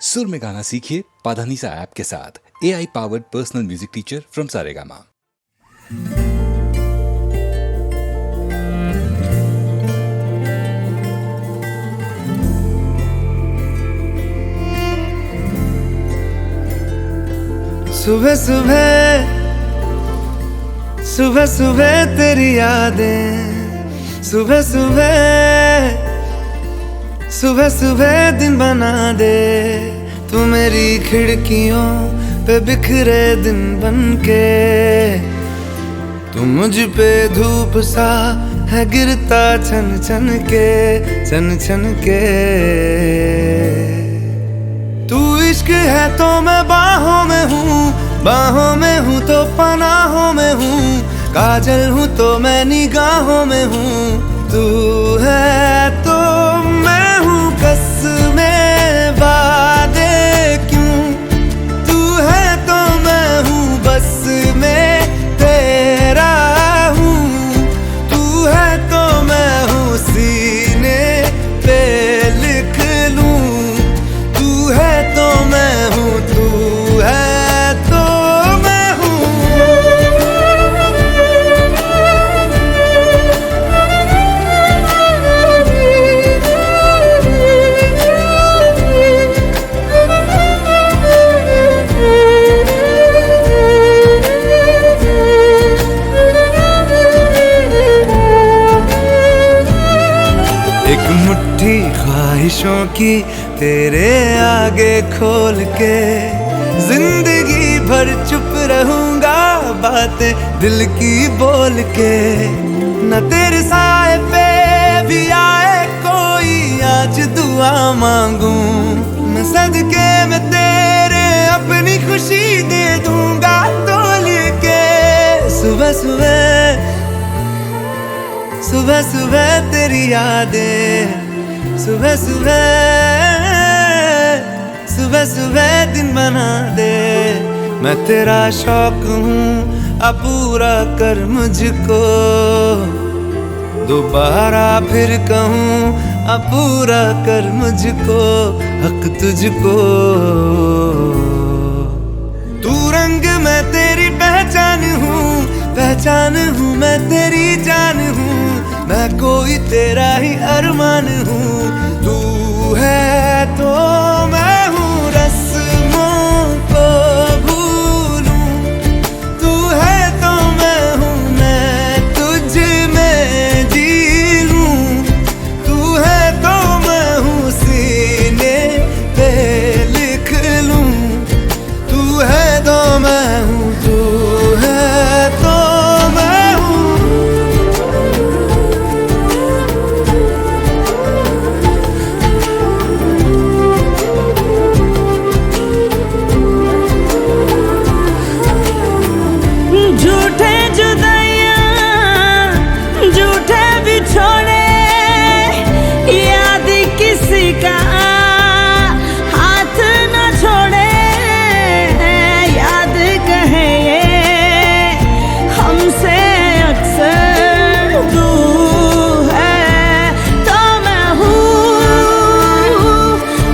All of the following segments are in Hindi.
सुर में गाना सीखिए पाधानीसा ऐप के साथ। AI powered personal music teacher from Saregama. सुबह सुबह सुबह सुबह तेरी यादें, सुबह सुबह सुबह सुबह दिन बना दे। तू मेरी खिड़कियों पे बिखरे दिन बनके, तू मुझ पे धूप सा है गिरता छन छन के, छन छन के। तू इश्क है तो मैं बाहों में हूँ, बाहों में हूँ तो पनाहों में हूँ, काजल हूँ तो मैं निगाहों में हूँ। तू है तो मैं हूँ कसमें वादे क्यों, तू है तो मैं हूँ बस में तेरा हूँ, तू है तो मैं हूँ सीने पे लिख लूँ, तू है तो मैं हूँ, तू है तो मैं हूँ। एक मुट्ठी ख्वाहिशों की तेरे आगे खोल के, जिंदगी भर चुप रहूंगा बातें दिल की बोल के। न तेरे साए पे भी आए कोई आज दुआ मांगू, मैं सदके में तेरे अपनी खुशी दे दूंगा तोल के। सुबह सुबह सुबह सुबह तेरी यादें, सुबह सुबह सुबह सुबह दिन बना दे। मैं तेरा शौक हूँ अब पूरा कर मुझको, दोबारा फिर कहूँ अब पूरा कर मुझको, हक तुझको। तू रंग मैं तेरी पहचान हूँ, पहचान हूँ मैं तेरी जान हूँ, मैं कोई तेरा ही अरमान हूँ। तू है तो मैं हूँ रस्मों को भूलूं, तू है तो मैं हूँ मैं तुझ में जी लूं, तू है तो मैं हूँ सीने पे लिख लूं, तू है तो मैं हूँ, तू है तो मैं हूँ। झूठे जुदाइयां झूठे बिछोड़े, याद किसी का हाथ न छोड़े, याद कहे ये हमसे अक्सर। तू है तो मैं हूँ,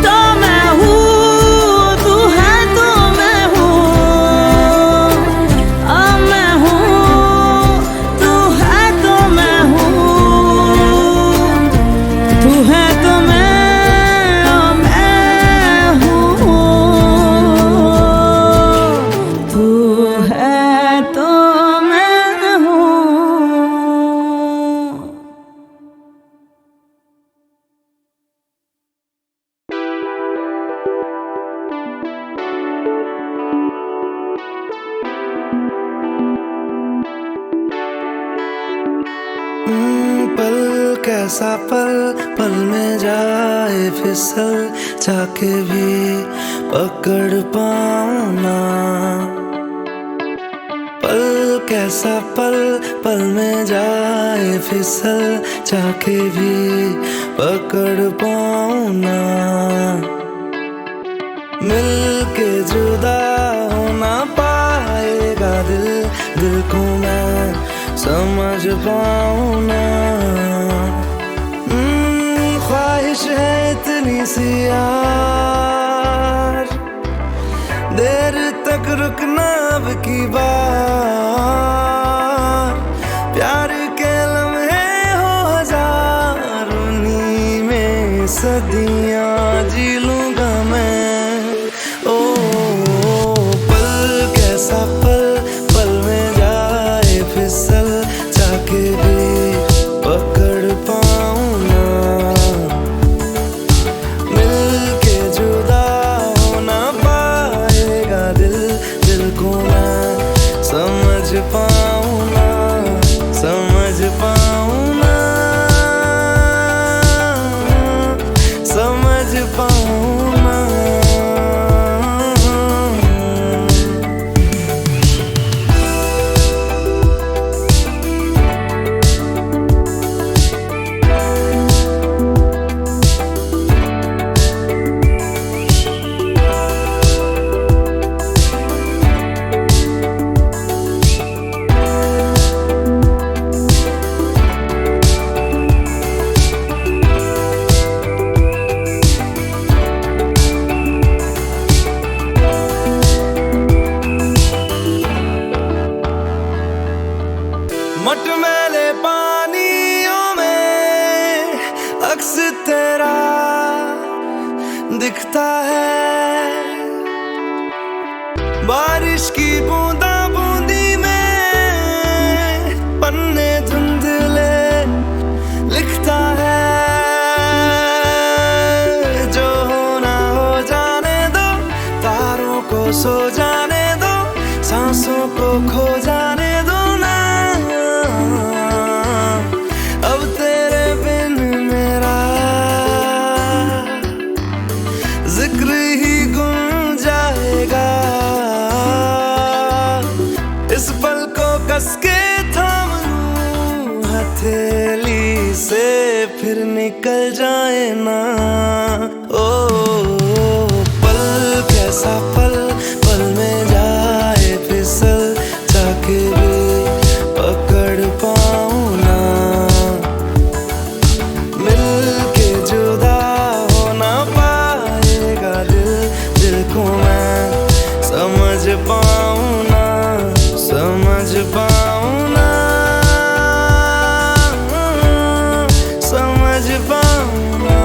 तो मैं हूँ, तू है तो मैं हूँ, मैं हूँ, तू है तो मैं हूँ, तू है तो मैं हूँ, तू है तो मैं हूँ। पल कैसा पल, पल में जाए फिसल, जाके भी पकड़ पाऊं ना। पल कैसा पल, पल में जाए फिसल, जाके भी पकड़ पाऊं ना। मिलके जुदा हो ना पाएगा दिल, दिल को मैं समझ पाऊं ना। ख्वाहिश है इतनी सी यार, देर तक रुकना अब की बार, प्यार के लम्हे हो हजार, उन्हीं में सदियां जी लूंगा मैं। ओ पल कैसा पल, पल में जाए फिसल, जाके भी पकड़ पाऊं ना, मिलके जुदा हो ना पाएगा दिल, दिल को मैं समझ पाऊं ना, समझ पाऊं ना, समझ पाऊं ना। मटमैले पानियों में अक्स तेरा दिखता है, बारिश की बूंदा बूंदी में पन्ने धुंधले लिखता है। जो होना हो जाने दो, तारों को सो जाने दो, सांसों को खो जाने दो ना, अब तेरे बिन मेरा जिक्र ही गुम जाएगा। इस पल को कस के थाम लूं हथेली से, फिर निकल जाए ना। ओ पल कैसा पल, पल में जाए फिसल, जाके भी पकड़ पाऊं ना, मिलके जुदा हो ना पाएगा दिल, दिल को मैं समझ पाऊं ना, समझ पाऊं ना, समझ पाऊं ना।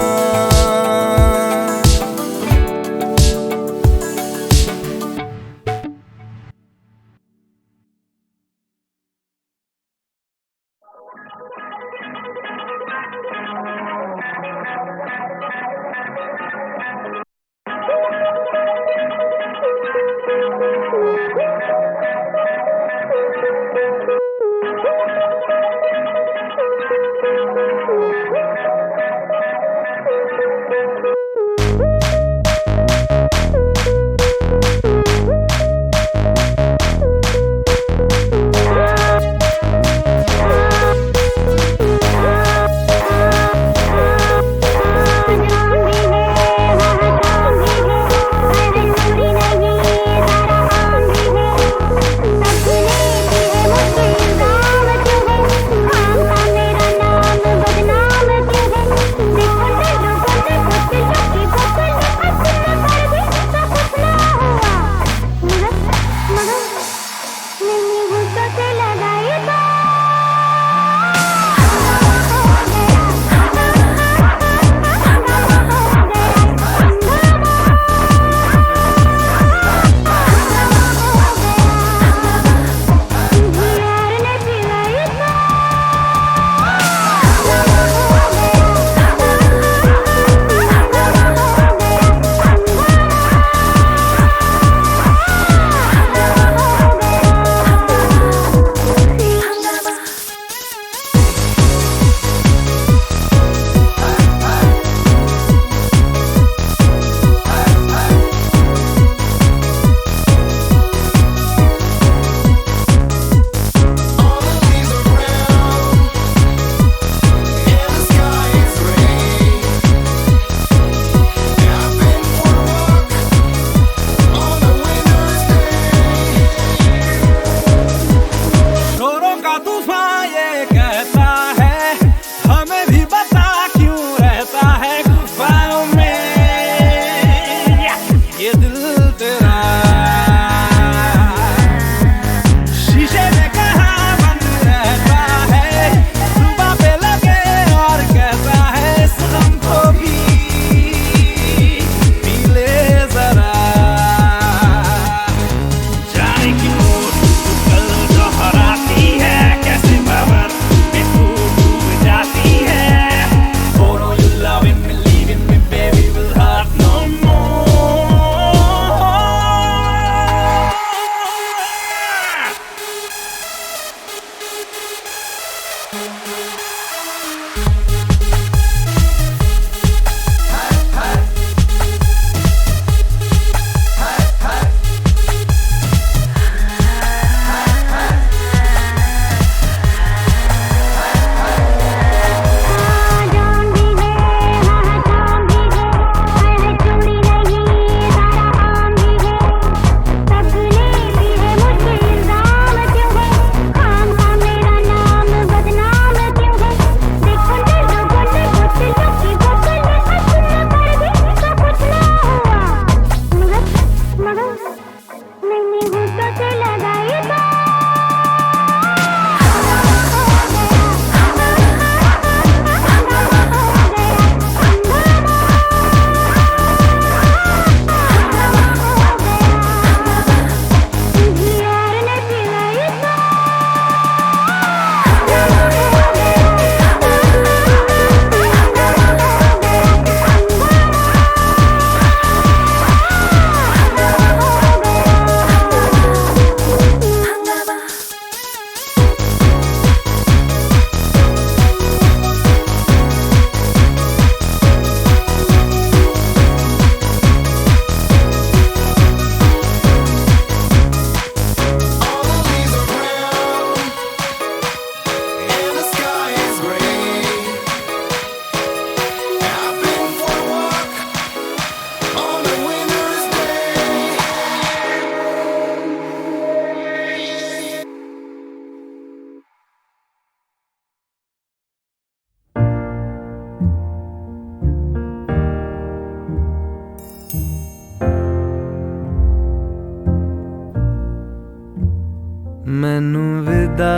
मैनू विदा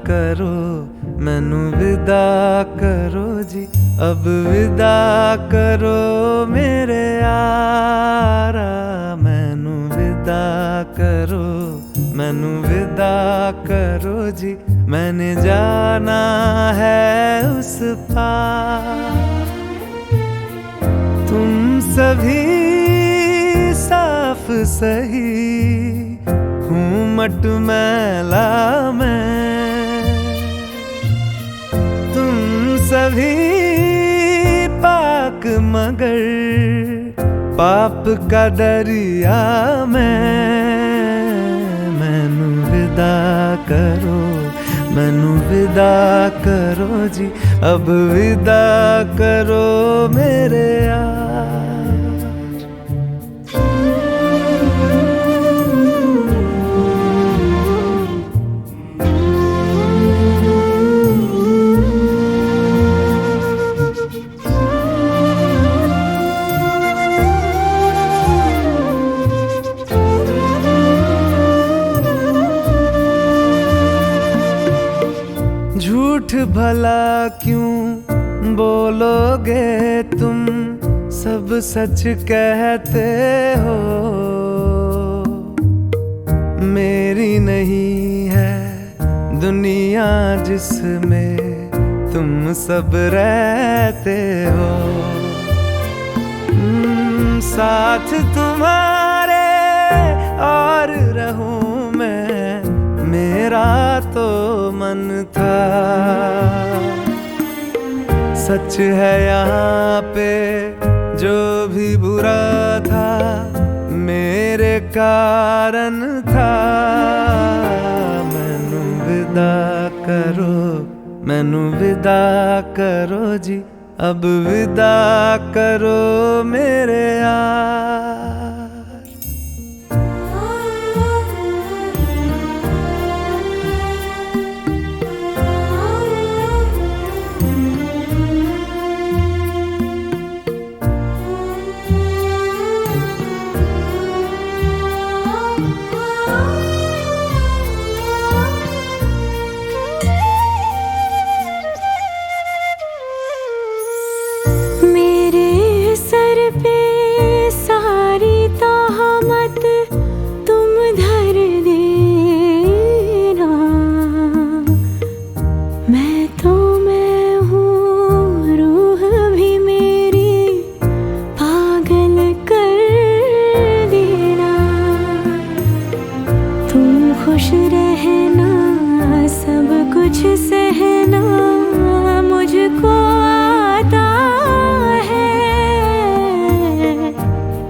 करो, मैनू विदा करो जी, अब विदा करो मेरे यारा। मैनू विदा करो, मैनू विदा करो जी, मैंने जाना है उस पार। तुम सभी साफ सही, हूँ मट मैला मैं। तुम सभी पाक मगर पाप का दरिया मैं। मैनू विदा करो, मैनू विदा करो जी, अब विदा करो मेरे यार। झूठ भला क्यों बोलोगे तुम, सब सच कहते हो। मेरी नहीं है दुनिया जिसमें तुम सब रहते हो। साथ तुम्हारे और रहूं मैं, मेरा तो मन था। सच है यहाँ पे जो भी बुरा था, मेरे कारण था। मैनू विदा करो, मैनू विदा करो जी, अब विदा करो मेरे यार। खुश रहना, सब कुछ सहना मुझको आता है।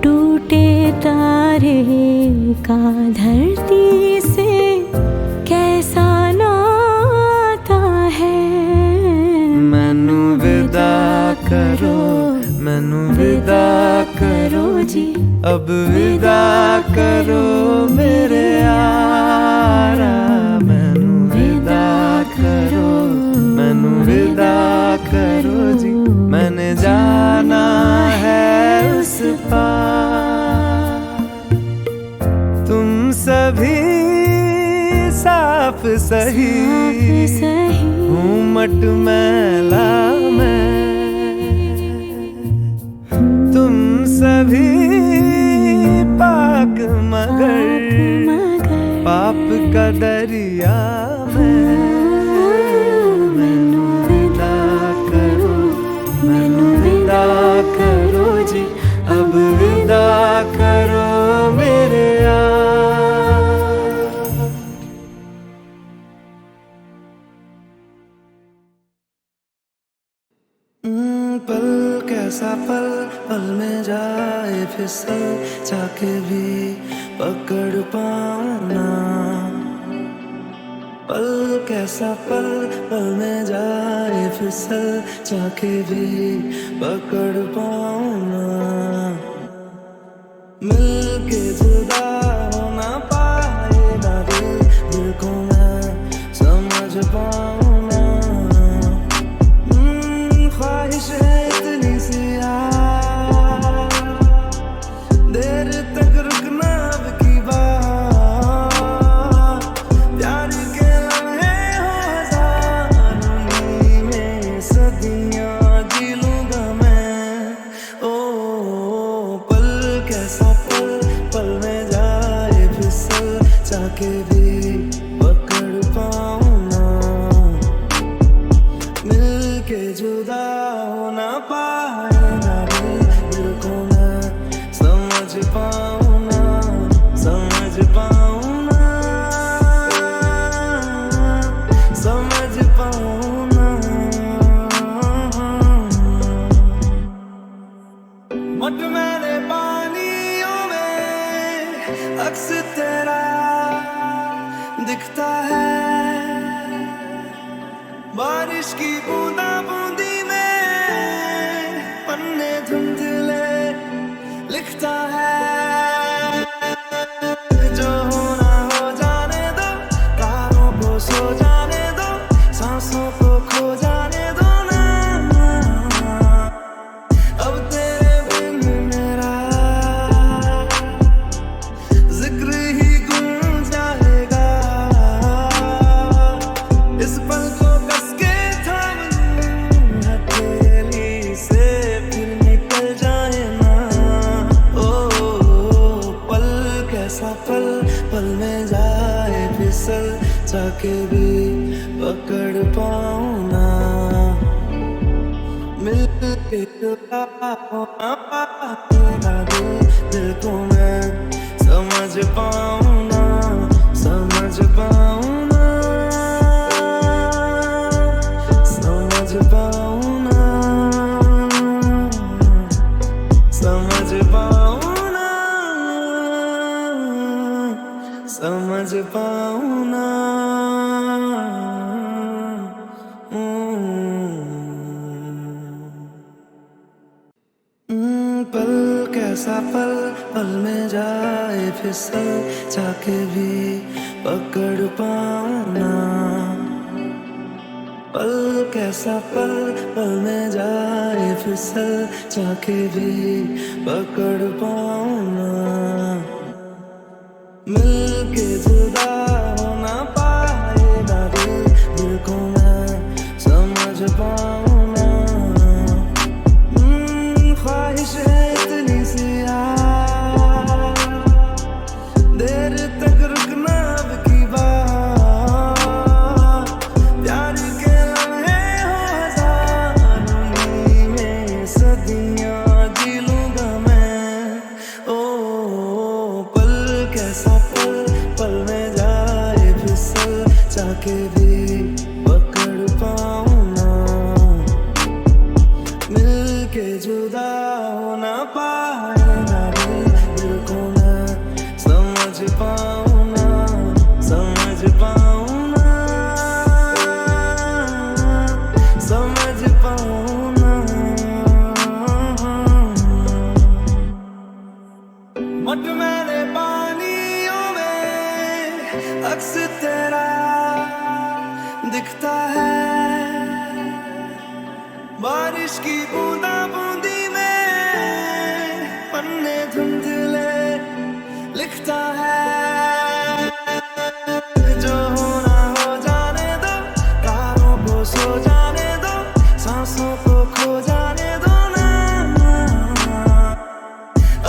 टूटे तारे का धरती से कैसा नाता है। मैनू विदा करो, मैनू विदा करो जी, अब विदा करो मेरे यारा। मैनू विदा करो, मैनू विदा करो जी, मैंने जाना है उस पार। तुम सभी साफ सही, हूँ मट मैला मैं। तुम सभी पाक मगर पाप का दरिया मैं। मैनू विदा करो, मैनू विदा करो जी, अब विदा करो मेरे यार। पल कैसा पल, पल में जाए फिसल, चाके भी पकड़ पाना। पल कैसा पल, पल में जाए फिसल, चाके भी पकड़ पाना। मिल के जुदा हो ना पाएगा दिल, दिल को मैं समझ पाऊँ ना। ख्वाहिश है इतनी सी यार, देर तक रुकना अब की बात। प्यार के पाऊं ना, समझ पाऊं ना। मटमैले पानियों में अक्स तेरा दिखता है, बारिश की बूंदा बूंदी में पन्ने धुंधले लिखता है। जो होना हो जाने दो, तारों को सो जाने दो, सांसों को खो जाने दो ना। अब तेरे बिन मेरा जिक्र ही गुम जाएगा। इस पल को कस के थाम लूं हथेली से, फिर निकल जाए ना। ओ पल कैसा पल, पल में जाए फिसल, जाके भी पकड़ पाऊं ना। मिल के होना पाएगा दिल को मैं समझ पाऊं ना, समझ पाऊं ना, समझ पाऊं ना, समझ पाऊं ना, समझ पाऊं ना। पल कैसा पल, पल में जाए फिसल, जाके भी पकड़ पाऊं ना। पल कैसा पल, पल में जाए फिसल, जाके भी पकड़ पाऊं ना। मिल के जुदा हो ना पाएगा दिल को मैं समझ पाऊं ना। ख्वाहिश है इतनी सी यार, देर तक रुकना अब की बात। प्यार के लम्हे हो हजारों, में सदियां जी लूंगा मैं। ओ पल कैसा पल, पल में जाए फिसल, जाके भी पकड़ पाऊं ना। मिल के जुदा हो ना पाएगा दिल को मैं समझ पाऊं ना, समझ पाऊं ना, समझ पाऊं ना। मटमैले पानियों में अक्स तेरा दिखता है, बारिश की बूंदा बूंदी में पन्ने धुंधले लिखता है। जो होना हो जाने दो, तारों को सो जाने दो, सांसों को खो जाने दो ना।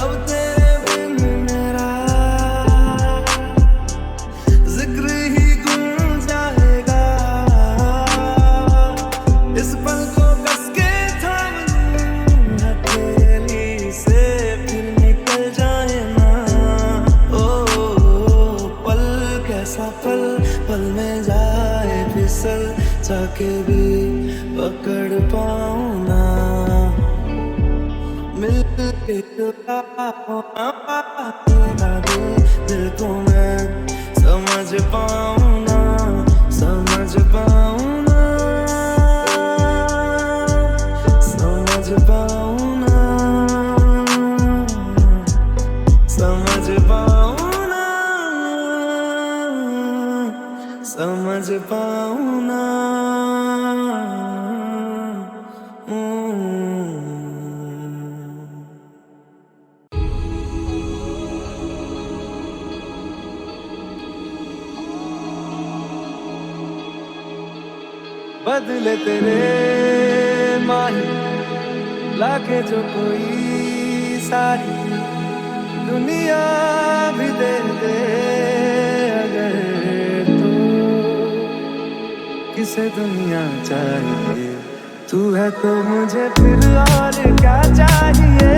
अब तेरे बिन मेरा जिक्र ही गुम जाएगा। इस पल को कस के थाम लूं हथेली से, फिर निकल जाए ना। ओ पल कैसा पल, पल में जाए फिसल, जाके भी पकड़ पाऊं ना। मिल के होना पाएगा दिल को मैं समझ पाऊं ना, समझ पाऊं ना, समझ पाऊं ना, समझ पाऊं ना, समझ पाऊं ना। बदले तेरे माही लाके जो कोई सारी दुनिया भी दे दे अगर, तो किसे दुनिया चाहिए। तू है तो मुझे फिर और क्या चाहिए,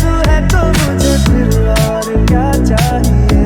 तू है तो मुझे फिर और क्या चाहिए।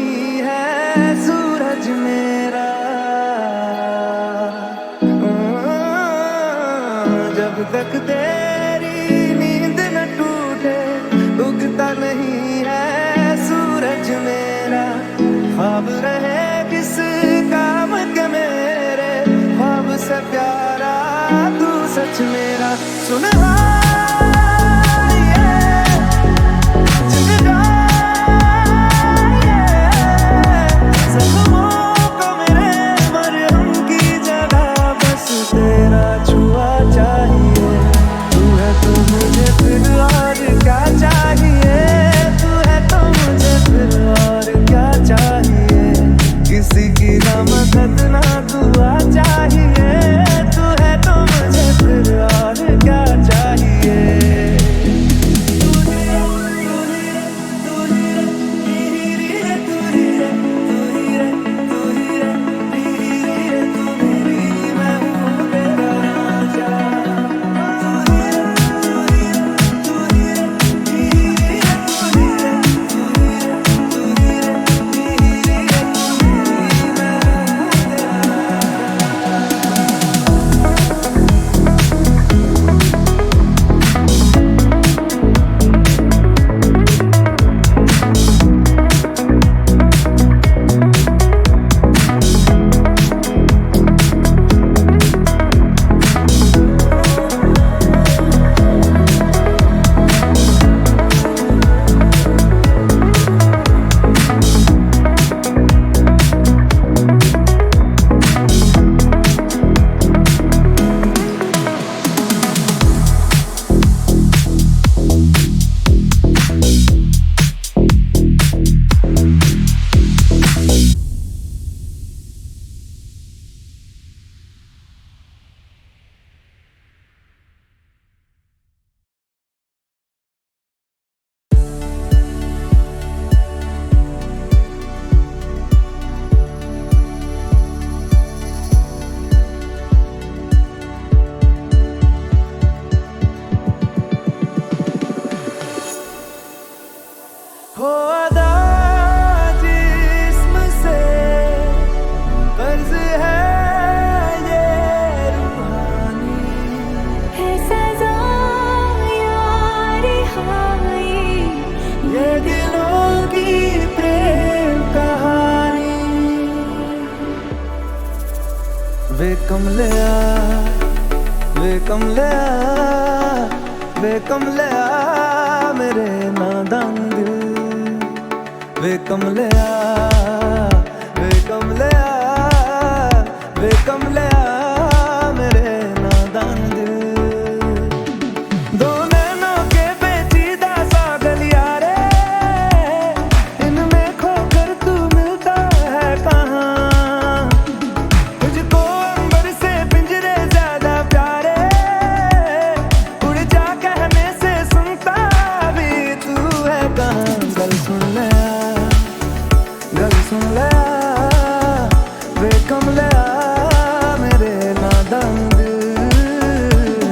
नहीं है सूरज मेरा। जब तक तेरी नींद न टूटे उगता नहीं है सूरज मेरा। ख्वाब रहे किस काम के मेरे, ख्वाब से प्यारा तू सच मेरा। सुनहा किसी की ना मदद ना दुआ चाहिए, तू है तो मुझे फिर और क्या चाहिए। वे कमलिया मेरे नादान दिल। वे कमलिया मेरे नादान दिल। दो नैनों के पेचीदा सा गलियारे, इनमें खोकर तू मिलता है कहाँ। तुझको अंबर से पिंजरे ज्यादा प्यारे, उड़ जा कहने से सुनता भी तू है कहाँ। गल सुन ले वे कमलिया मेरे नादान दिल।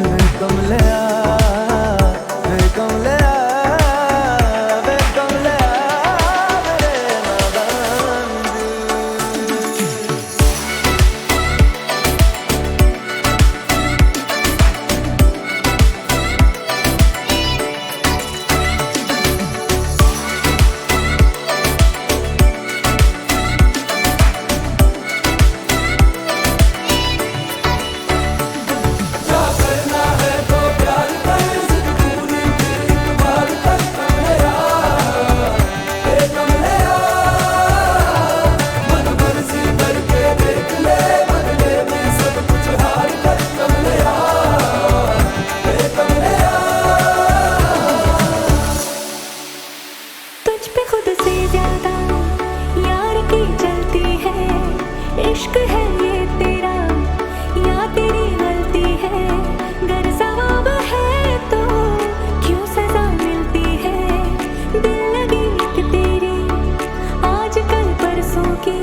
वे कमलिया मेरे नादान दिल। इश्क है ये तेरा या तेरी गलती है, गर सवाब है तो क्यों सजा मिलती है। दिल लगी कि तेरी आज कल परसों की